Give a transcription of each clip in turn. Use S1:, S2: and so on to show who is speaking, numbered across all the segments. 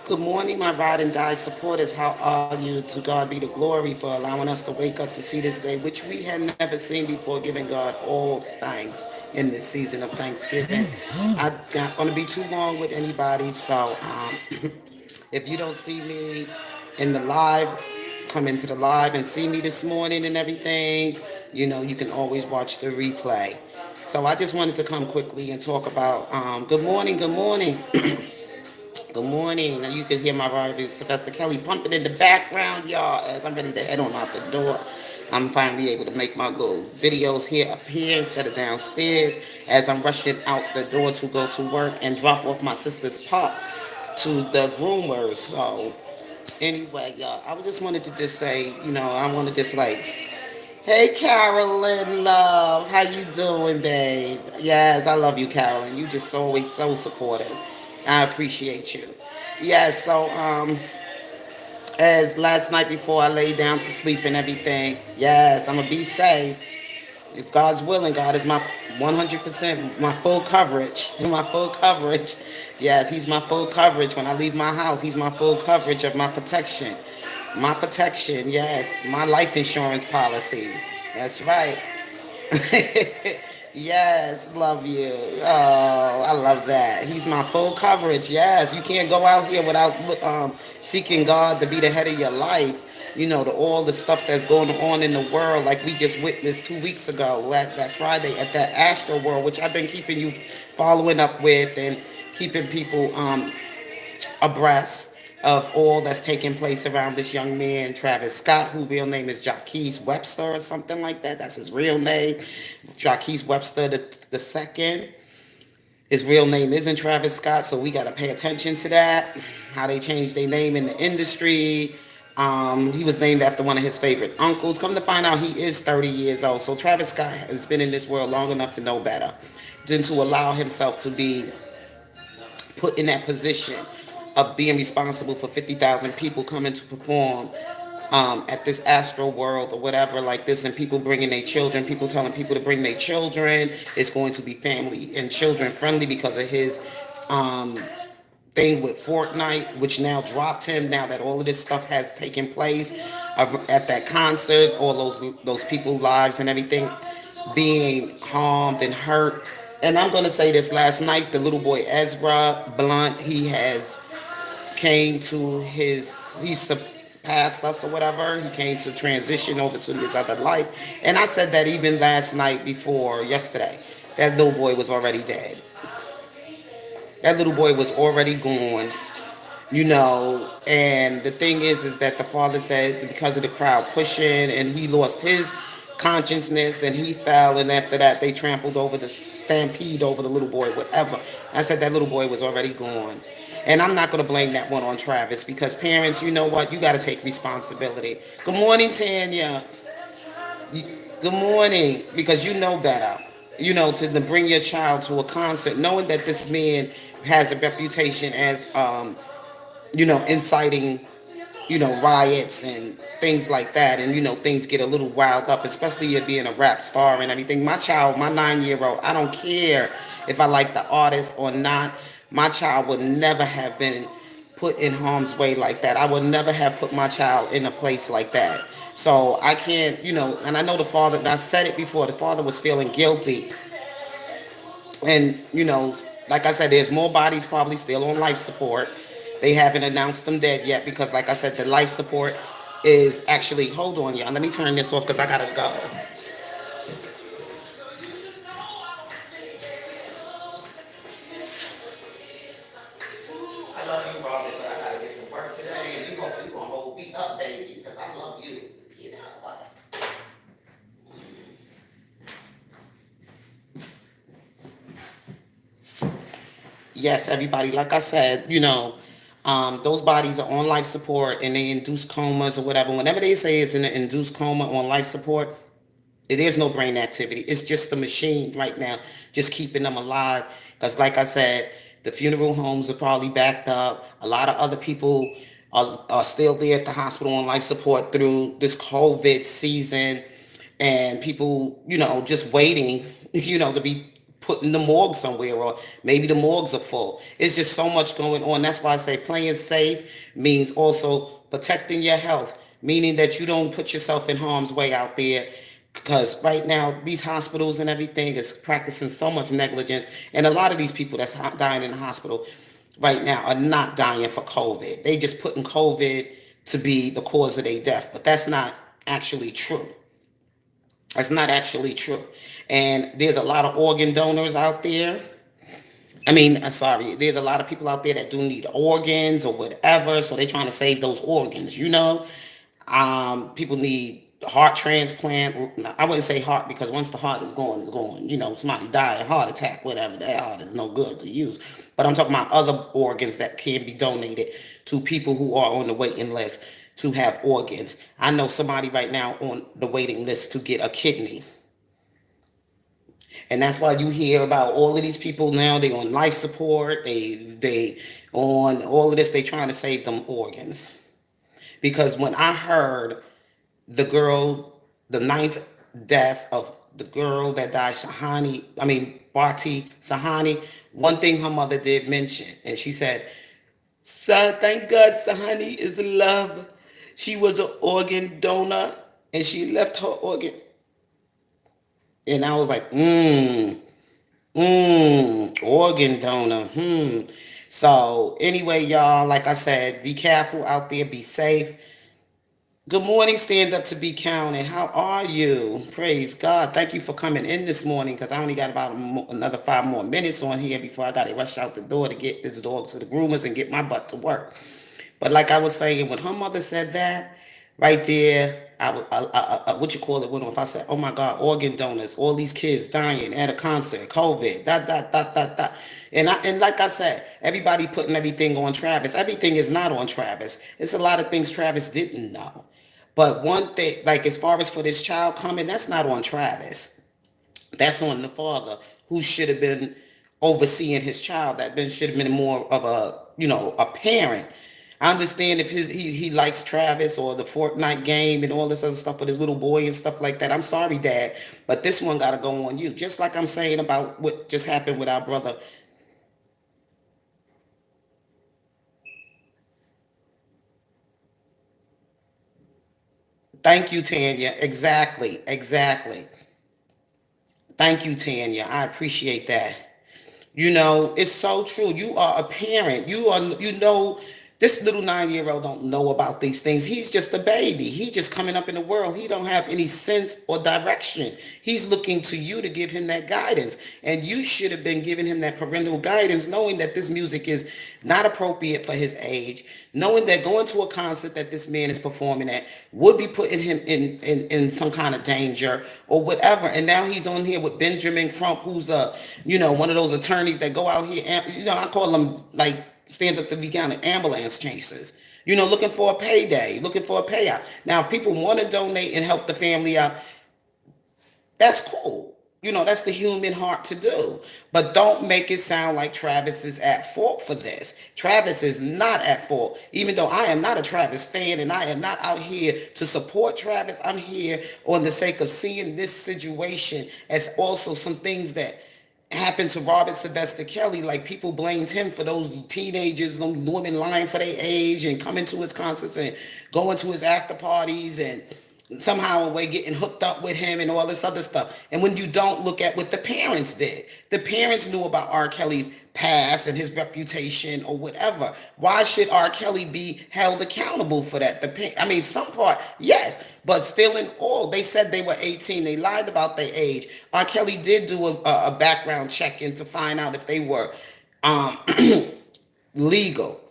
S1: Good morning, my ride and die supporters. How are you? To God be the glory for allowing us to wake up to see this day, which we had never seen before, giving God all thanks in this season of Thanksgiving. I'm not going to be too long with anybody, so if you don't see me in the live, come into the live and see me this morning and everything, you can always watch the replay. So I just wanted to come quickly and talk about good morning, good morning. Good morning. Now you can hear my rival Sylvester Kelly pumping in the background, y'all, as I'm ready to head on out the door. I'm finally able to make my little videos here up here instead of downstairs as I'm rushing out the door to go to work and drop off my sister's pup to the groomers. So anyway, y'all, I just wanted to just say, I want to just hey, Carolyn, love, how you doing, babe? Yes, I love you, Carolyn. You just always so supportive. I appreciate you. Yes, so as last night before I lay down to sleep and everything, yes, I'm gonna be safe. If God's willing, God is my 100%, my full coverage, my full coverage. Yes, He's my full coverage. When I leave my house, He's my full coverage of my protection. My protection, yes, my life insurance policy. That's right. Yes, love you. Oh, I love that. He's my full coverage. Yes, you can't go out here without seeking God to be the head of your life. All the stuff that's going on in the world, like we just witnessed 2 weeks ago, that Friday at that Astro World, which I've been keeping you following up with and keeping people abreast of all that's taking place around this young man, Travis Scott, whose real name is Jaquez Webster or something like that. That's his real name. Jaquez Webster the second. His real name isn't Travis Scott, so we got to pay attention to that. How they changed their name in the industry. He was named after one of his favorite uncles. Come to find out, he is 30 years old. So Travis Scott has been in this world long enough to know better than to allow himself to be put in that position of being responsible for 50,000 people coming to perform at this astral world or whatever like this, and people bringing their children, people telling people to bring their children. It's going to be family and children friendly because of his um, thing with Fortnite, which now dropped him. Now that all of this stuff has taken place at that concert, all those people lives and everything being harmed and hurt. And I'm gonna say this: last night, the little boy Ezra Blunt, he has came to he surpassed us or whatever. He came to transition over to his other life. And I said that even last night before yesterday, that little boy was already dead. That little boy was already gone. And the thing is that the father said because of the crowd pushing and he lost his consciousness and he fell, and after that they trampled over the stampede over the little boy, whatever. I said that little boy was already gone. And I'm not going to blame that one on Travis because parents, you know what? You got to take responsibility. Good morning, Tanya. Good morning, because you know better. To bring your child to a concert, knowing that this man has a reputation as, inciting, riots and things like that. And, things get a little riled up, especially you being a rap star and everything. My child, my 9-year-old, I don't care if I like the artist or not. My child would never have been put in harm's way like that. I would never have put my child in a place like that. So I can't, and I know the father, and I said it before, the father was feeling guilty. And, like I said, there's more bodies probably still on life support. They haven't announced them dead yet because, like I said, the life support is actually, hold on, y'all. Let me turn this off because I got to go. I love you, Robert, but I got to get to work today. And you gonna hold me up, baby, because I love you. You know what? Yes, everybody, like I said, those bodies are on life support and they induce comas or whatever. Whenever they say it's in an induced coma on life support, it is no brain activity. It's just the machine right now, just keeping them alive. Because, like I said, the funeral homes are probably backed up. A lot of other people are still there at the hospital on life support through this COVID season. And people, just waiting, to be put in the morgue somewhere, or maybe the morgues are full. It's just so much going on. That's why I say playing safe means also protecting your health, meaning that you don't put yourself in harm's way out there. Because right now, these hospitals and everything is practicing so much negligence, and a lot of these people that's dying in the hospital right now are not dying for COVID. They just putting COVID to be the cause of their death, but that's not actually true. That's not actually true. And there's a lot of organ donors out there. I'm sorry, there's a lot of people out there that do need organs or whatever, so they're trying to save those organs. People need heart transplant. I wouldn't say heart because once the heart is gone, it's gone. Somebody die, a heart attack, whatever. That heart is no good to use. But I'm talking about other organs that can be donated to people who are on the waiting list to have organs. I know somebody right now on the waiting list to get a kidney. And that's why you hear about all of these people now. They on life support. They on all of this. They trying to save them organs. Because when I heard the girl, the ninth death of the girl that died, Bharti Sahani, one thing her mother did mention, and she said, "Son, thank God Sahani is love. She was an organ donor, and she left her organ." And I was like, organ donor, So anyway, y'all, like I said, be careful out there, be safe. Good morning, stand up to be counted. How are you? Praise God. Thank you for coming in this morning because I only got about another 5 more minutes on here before I got to rush out the door to get this dog to the groomers and get my butt to work. But like I was saying, when her mother said that, right there, what you call it, went off. I said, oh my God, organ donors, all these kids dying at a concert, COVID, that. And like I said, everybody putting everything on Travis. Everything is not on Travis. It's a lot of things Travis didn't know. But one thing, like as far as for this child coming, that's not on Travis. That's on the father who should have been overseeing his child. Should have been more of a parent. I understand if he likes Travis or the Fortnite game and all this other stuff with his little boy and stuff like that. I'm sorry, Dad, but this one got to go on you. Just like I'm saying about what just happened with our brother. Thank you, Tanya. Exactly, exactly. Thank you, Tanya. I appreciate that. It's so true. You are a parent. This little 9-year old don't know about these things. He's just a baby. He just coming up in the world. He don't have any sense or direction. He's looking to you to give him that guidance. And you should have been giving him that parental guidance, knowing that this music is not appropriate for his age, knowing that going to a concert that this man is performing at would be putting him in some kind of danger or whatever. And now he's on here with Benjamin Crump, who's one of those attorneys that go out here and I call them like stand up to be counted ambulance chasers. Looking for a payday, looking for a payout. Now, if people want to donate and help the family out, that's cool. That's the human heart to do. But don't make it sound like Travis is at fault for this. Travis is not at fault. Even though I am not a Travis fan and I am not out here to support Travis, I'm here on the sake of seeing this situation as also some things that happened to Robert Sylvester Kelly. Like people blamed him for those teenagers, them women lying for their age and coming to his concerts and going to his after parties and somehow a way getting hooked up with him and all this other stuff. And when you don't look at what the parents did, the parents knew about R. Kelly's past and his reputation or whatever. Why should R. Kelly be held accountable for that? Some part, yes, but still in all, they said they were 18. They lied about their age. R. Kelly did do a background check in to find out if they were um, legal.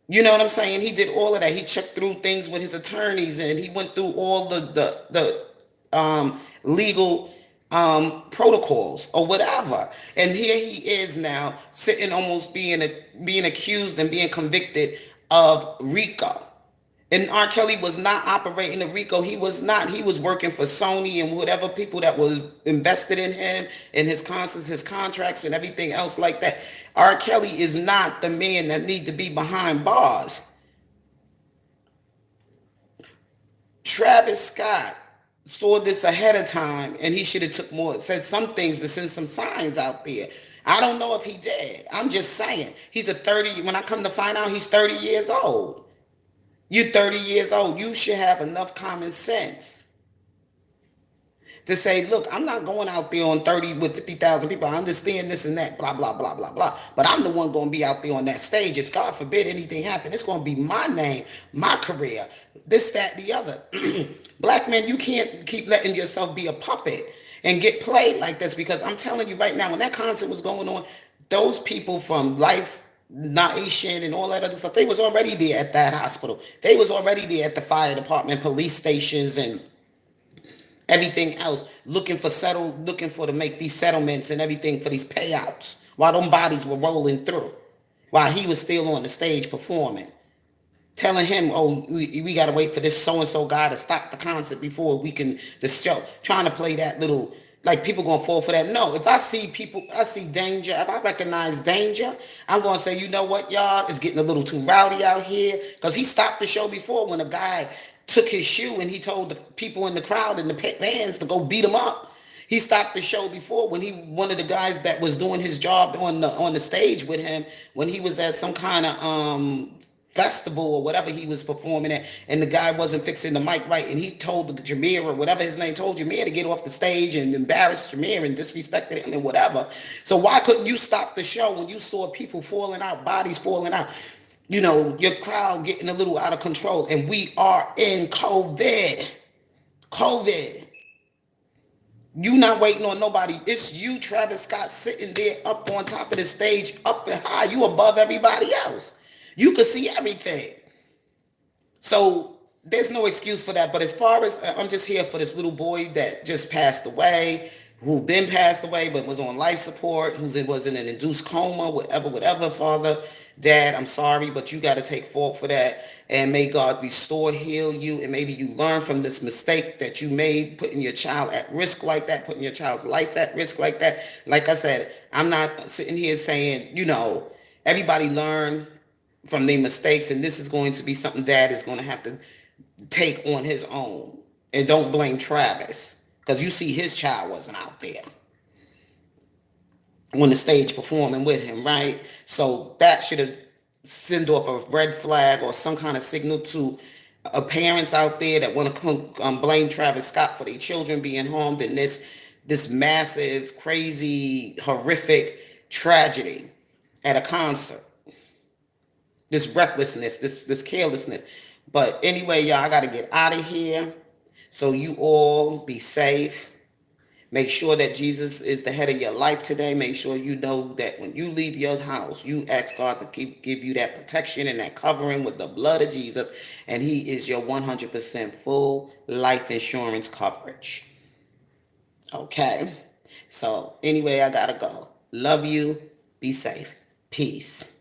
S1: You know what I'm saying? He did all of that. He checked through things with his attorneys, and he went through all the legal protocols or whatever. And here he is now sitting, almost being accused and being convicted of RICO. And R. Kelly was not operating the RICO. He was not. He was working for Sony and whatever people that was invested in him and his concerts, his contracts, and everything else like that. R. Kelly is not the man that need to be behind bars. Travis Scott saw this ahead of time, and he should have took more, said some things to send some signs out there. I don't know if he did. I'm just saying. He's a 30, when I come to find out he's 30 years old. You're 30 years old. You should have enough common sense to say, look, I'm not going out there on 30 with 50,000 people. I understand this and that, blah, blah, blah, blah, blah. But I'm the one going to be out there on that stage. If God forbid anything happen, it's going to be my name, my career, this, that, the other. Black men, you can't keep letting yourself be a puppet and get played like this, because I'm telling you right now, when that concert was going on, those people from Life Nation and all that other stuff, they was already there at that hospital. They was already there at the fire department, police stations, and everything else, looking for to make these settlements and everything for these payouts, while them bodies were rolling through, while he was still on the stage performing, telling him, oh, we got to wait for this so and so guy to stop the concert before we can the show, trying to play that little, like, people gonna fall for that. No, if I see people, I see danger, if I recognize danger, I'm gonna say, you know what, y'all, it's getting a little too rowdy out here. Because he stopped the show before when a guy took his shoe and he told the people in the crowd and the fans to go beat him up. He stopped the show before when one of the guys that was doing his job on the stage with him, when he was at some kind of festival or whatever he was performing at, and the guy wasn't fixing the mic right, and he told the Jameer or whatever his name, told Jameer to get off the stage and embarrassed Jameer and disrespected him and whatever. So why couldn't you stop the show when you saw people falling out, bodies falling out? You know, your crowd getting a little out of control, and we are in COVID. COVID. You not waiting on nobody. It's you, Travis Scott, sitting there up on top of the stage, up and high. You above everybody else. You can see everything. So there's no excuse for that. But as far as, I'm just here for this little boy that just passed away, who been passed away but was on life support, who was in an induced coma, whatever, Father, Dad, I'm sorry, but you got to take fault for that. And may God restore, heal you, and maybe you learn from this mistake that you made, putting your child at risk like that, putting your child's life at risk like that. Like I said, I'm not sitting here saying, everybody learn from their mistakes, and this is going to be something Dad is going to have to take on his own. And don't blame Travis, because you see his child wasn't out there on the stage performing with him, right? So that should have sent off a red flag or some kind of signal to parents out there that want to blame Travis Scott for their children being harmed in this massive, crazy, horrific tragedy at a concert. This recklessness, this carelessness. But anyway, y'all, I got to get out of here. So you all be safe. Make sure that Jesus is the head of your life today. Make sure you know that when you leave your house, you ask God to give you that protection and that covering with the blood of Jesus. And he is your 100% full life insurance coverage. Okay? So anyway, I got to go. Love you. Be safe. Peace.